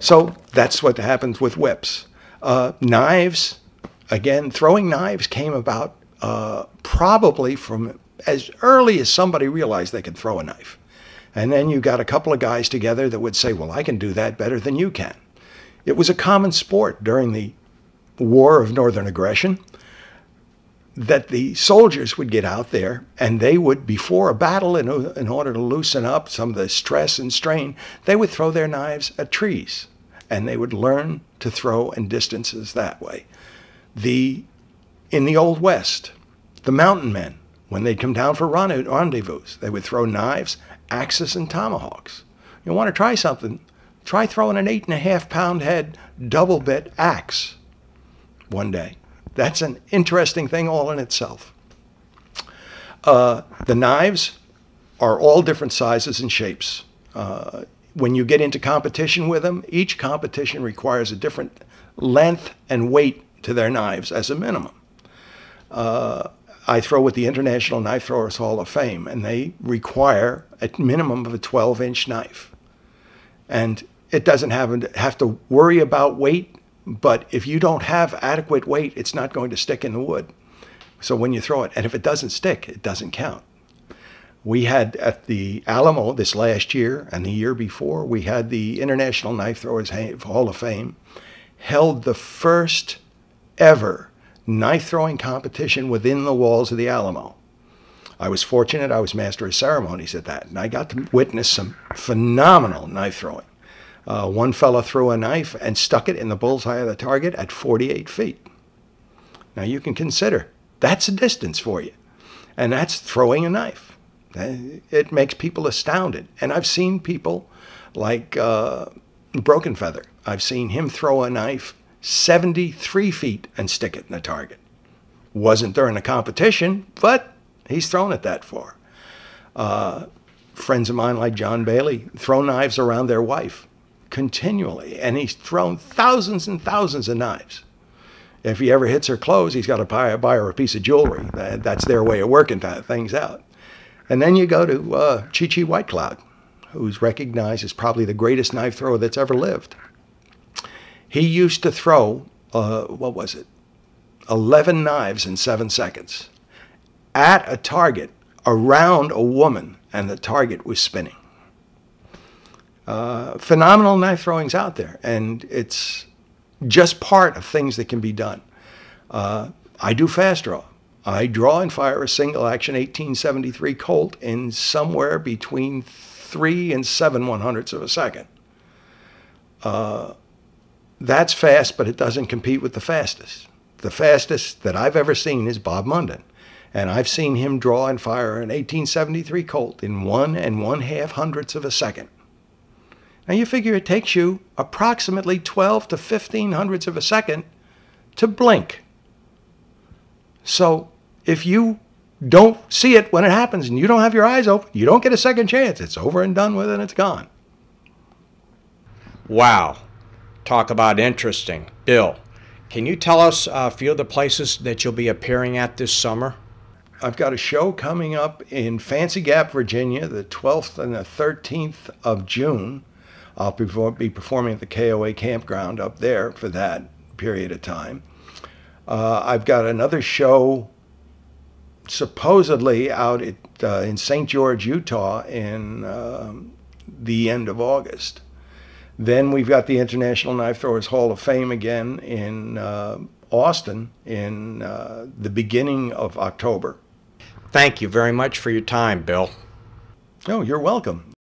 So that's what happens with whips. Knives, again, throwing knives came about probably from as early as somebody realized they could throw a knife. And then you got a couple of guys together that would say, well, I can do that better than you can. It was a common sport during the War of Northern Aggression that the soldiers would get out there and they would, before a battle, in order to loosen up some of the stress and strain, they would throw their knives at trees and they would learn to throw in distances that way. In the Old West, the mountain men, when they'd come down for rendezvous, they would throw knives, axes, and tomahawks. You want to try something? Try throwing an 8.5-pound head double bit axe one day. That's an interesting thing all in itself. The knives are all different sizes and shapes. When you get into competition with them, each competition requires a different length and weight to their knives as a minimum. I throw with the International Knife Throwers Hall of Fame, and they require a minimum of a 12-inch knife. And it doesn't have to worry about weight, but if you don't have adequate weight, it's not going to stick in the wood. So when you throw it, and if it doesn't stick, it doesn't count. We had at the Alamo this last year and the year before, we had the International Knife Throwers Hall of Fame held the first ever knife throwing competition within the walls of the Alamo. I was fortunate, I was master of ceremonies at that, and I got to witness some phenomenal knife throwing. One fella threw a knife and stuck it in the bullseye of the target at 48 feet. Now you can consider, that's a distance for you, and that's throwing a knife. It makes people astounded. And I've seen people like Broken Feather. I've seen him throw a knife 73 feet and stick it in a target. Wasn't during a competition, but he's thrown it that far. Friends of mine like John Bailey throw knives around their wife continually, and he's thrown thousands and thousands of knives. If he ever hits her clothes, he's got to buy her a piece of jewelry. That's their way of working things out. And then you go to Chi-Chi White Cloud, who's recognized as probably the greatest knife thrower that's ever lived. He used to throw, 11 knives in 7 seconds at a target around a woman, and the target was spinning. Phenomenal knife throwing's out there, and it's just part of things that can be done. I do fast draw. I draw and fire a single action 1873 Colt in somewhere between 3 and 7/100ths of a second. That's fast, but it doesn't compete with the fastest. The fastest that I've ever seen is Bob Munden. And I've seen him draw and fire an 1873 Colt in 1 1/200ths of a second. Now you figure it takes you approximately 12 to 1500ths of a second to blink. So if you don't see it when it happens and you don't have your eyes open, you don't get a second chance. It's over and done with and it's gone. Wow. Talk about interesting. Bill, can you tell us a few of the places that you'll be appearing at this summer? I've got a show coming up in Fancy Gap, Virginia, the 12th and the 13th of June. I'll be performing at the KOA campground up there for that period of time. I've got another show supposedly out in St. George, Utah in the end of August. Then we've got the International Knife Throwers Hall of Fame again in Austin in the beginning of October. Thank you very much for your time, Bill. Oh, you're welcome.